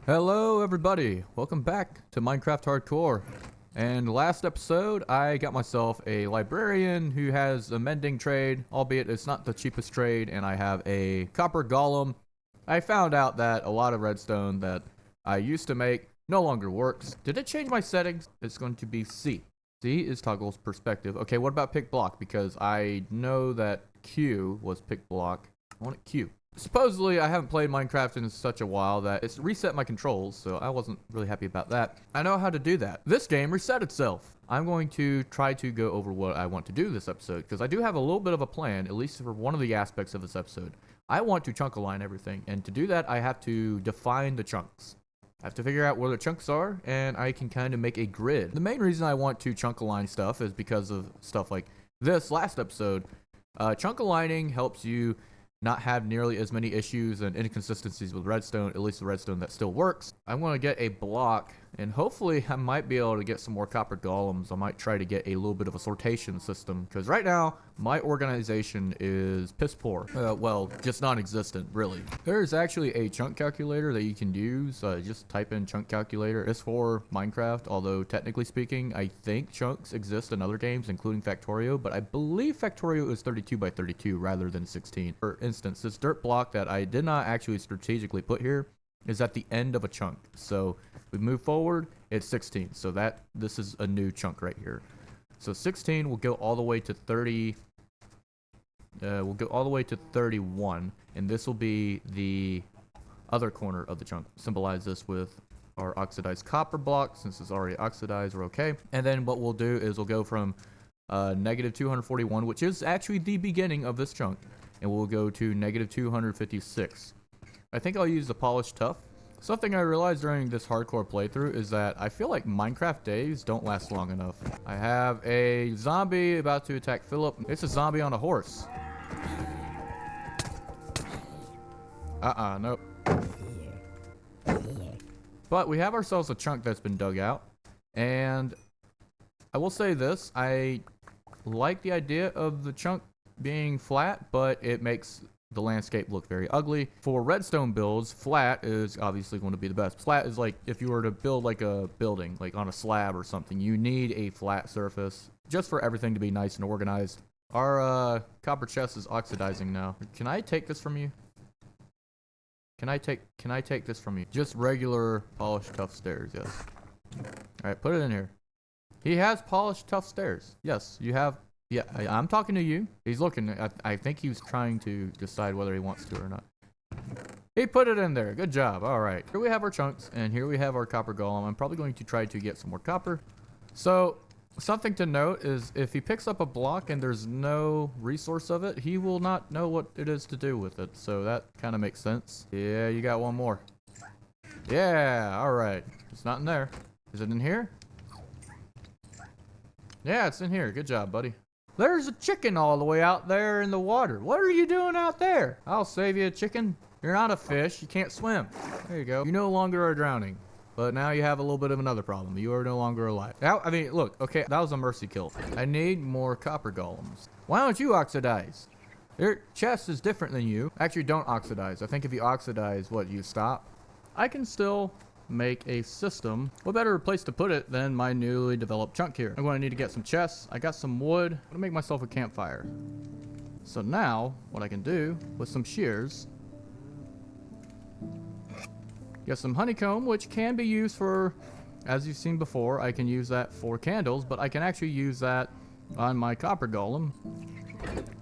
Hello everybody, welcome back to Minecraft Hardcore. And last episode I got myself a librarian who has a mending trade, albeit it's not the cheapest trade, and I have a copper golem. I found out that a lot of redstone that I used to make no longer works. Did it change my settings? It's going to be C. C is toggles perspective. Okay, what about pick block? Because I know that Q was pick block. I want it Q. Supposedly, I haven't played Minecraft in such a while that it's reset my controls, so I wasn't really happy about that. I know how to do that. This game reset itself. I'm going to try to go over what I want to do this episode, because I do have a little bit of a plan, at least for one of the aspects of this episode. I want to chunk align everything, and to do that, I have to define the chunks. I have to figure out where the chunks are, and I can kind of make a grid. The main reason I want to chunk align stuff is because of stuff like this last episode. Chunk aligning helps you not have nearly as many issues and inconsistencies with redstone, at least the redstone that still works. I'm going to get a block, and hopefully I might be able to get some more copper golems. I might try to get a little bit of a sortation system, because right now my organization is piss poor. Well, just non-existent, really. There's actually a chunk calculator that you can use. Just type in chunk calculator. It's for Minecraft, although technically speaking, I think chunks exist in other games, including Factorio, but I believe Factorio is 32 by 32 rather than 16. For instance, this dirt block that I did not actually strategically put here is at the end of a chunk. So we move forward, it's 16. So this is a new chunk right here. So 16 will go all the way to 30. We'll go all the way to 31, and this will be the other corner of the chunk. Symbolize this with our oxidized copper block. Since it's already oxidized, we're okay. And then what we'll do is we'll go from negative 241, which is actually the beginning of this chunk, and we'll go to negative 256. I think I'll use the polished tuff. Something I realized during this hardcore playthrough is that I feel like Minecraft days don't last long enough. I have a zombie about to attack Philip. It's a zombie on a horse. Nope. But we have ourselves a chunk that's been dug out. And I will say this, I like the idea of the chunk being flat, but it makes the landscape look very ugly. For redstone builds, flat is obviously going to be the best. Flat is like if you were to build like a building, like on a slab or something, you need a flat surface just for everything to be nice and organized. Our copper chest is oxidizing now. Can I take this from you? Can I take this from you? Just regular polished tough stairs, yes. Alright, put it in here. He has polished tough stairs. Yes, you have. Yeah, I'm talking to you. He's looking. I think he's trying to decide whether he wants to or not. He put it in there. Good job. All right. Here we have our chunks, and here we have our copper golem. I'm probably going to try to get some more copper. So, something to note is if he picks up a block and there's no resource of it, he will not know what it is to do with it. So that kind of makes sense. Yeah, you got one more. Yeah, all right. It's not in there. Is it in here? Yeah, it's in here. Good job, buddy. There's a chicken all the way out there in the water. What are you doing out there? I'll save you a chicken. You're not a fish. You can't swim. There you go. You no longer are drowning. But now you have a little bit of another problem. You are no longer alive. Now, I mean, look. Okay, that was a mercy kill. I need more copper golems. Why don't you oxidize? Your chest is different than you. Actually, don't oxidize. I think if you oxidize, what, you stop? I can still make a system. What better place to put it than my newly developed chunk here? I'm going to need to get some chests. I got some wood. I'm going to make myself a campfire. So now what I can do with some shears, get some honeycomb, which can be used for, as you've seen before, I can use that for candles, but I can actually use that on my copper golem.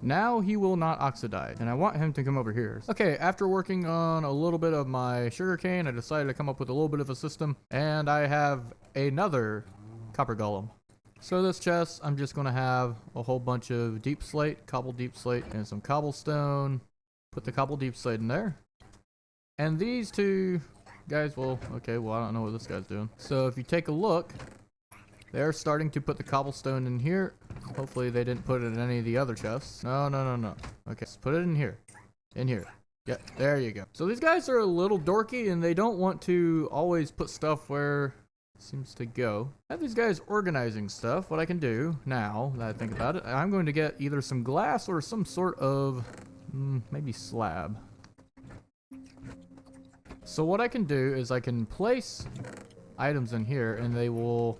Now he will not oxidize, and I want him to come over here. Okay, after working on a little bit of my sugarcane, I decided to come up with a little bit of a system, and I have another copper golem. So this chest, I'm just going to have a whole bunch of deep slate, cobbled deep slate, and some cobblestone. Put the cobbled deep slate in there. And these two guys will, okay, well, I don't know what this guy's doing. So if you take a look, they're starting to put the cobblestone in here. Hopefully they didn't put it in any of the other chests. No. Okay, let's put it in here. In here. Yeah, there you go. So these guys are a little dorky, and they don't want to always put stuff where it seems to go. I have these guys organizing stuff. What I can do now that I think about it, I'm going to get either some glass or some sort of maybe slab. So what I can do is I can place items in here, and they will,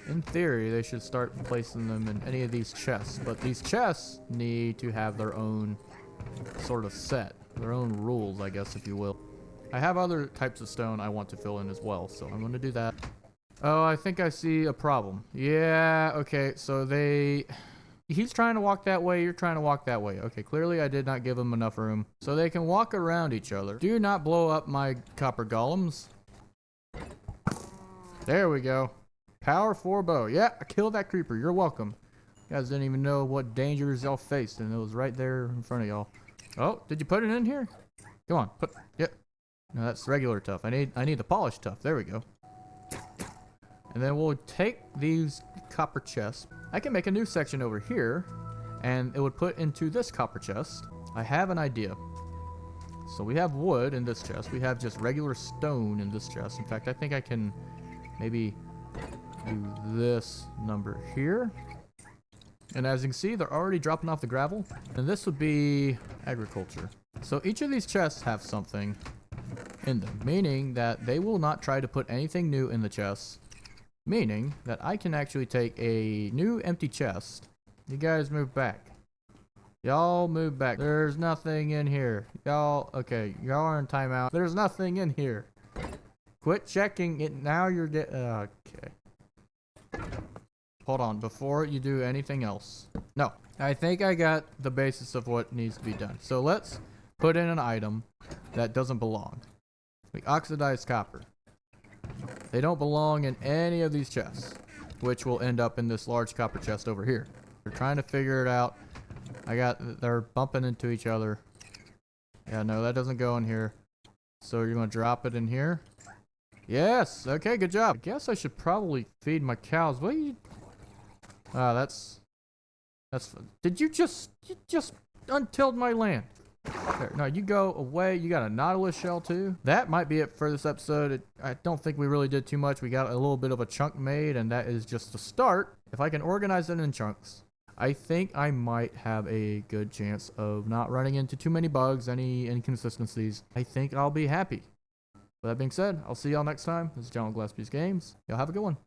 in theory, they should start placing them in any of these chests. But these chests need to have their own sort of set, their own rules, I guess, if you will. I have other types of stone I want to fill in as well, so I'm going to do that. Oh, I think I see a problem. Yeah, okay, so he's trying to walk that way, you're trying to walk that way. Okay, clearly I did not give him enough room. So they can walk around each other. Do not blow up my copper golems. There we go. Power 4 bow. Yeah, I killed that creeper. You're welcome. You guys didn't even know what dangers y'all faced, and it was right there in front of y'all. Oh, did you put it in here? Come on, put, yep. No, that's regular tough. I need the polished tough. There we go. And then we'll take these copper chests. I can make a new section over here, and it would put into this copper chest. I have an idea. So we have wood in this chest. We have just regular stone in this chest. In fact, I think I can maybe do this number here. And as you can see, they're already dropping off the gravel. And this would be agriculture. So each of these chests have something in them, meaning that they will not try to put anything new in the chests. Meaning that I can actually take a new empty chest. You guys move back. Y'all move back. There's nothing in here. Y'all, okay, y'all are in timeout. There's nothing in here. Quit checking it. Now you're okay. Hold on, before you do anything else. No, I think I got the basis of what needs to be done. So let's put in an item that doesn't belong. Like oxidized copper. They don't belong in any of these chests, which will end up in this large copper chest over here. They're trying to figure it out. They're bumping into each other. Yeah, no, that doesn't go in here. So you're going to drop it in here. Yes. Okay, good job. I guess I should probably feed my cows. What are you... that's did you just untilled my land? There, no, you go away. You got a nautilus shell too. That might be it for this episode. I don't think we really did too much. We got a little bit of a chunk made, and that is just the start. If I can organize it in chunks, I think I might have a good chance of not running into too many bugs, any inconsistencies. I think I'll be happy. With that being said, I'll see y'all next time. This is John with Gillespie's Games. Y'all have a good one.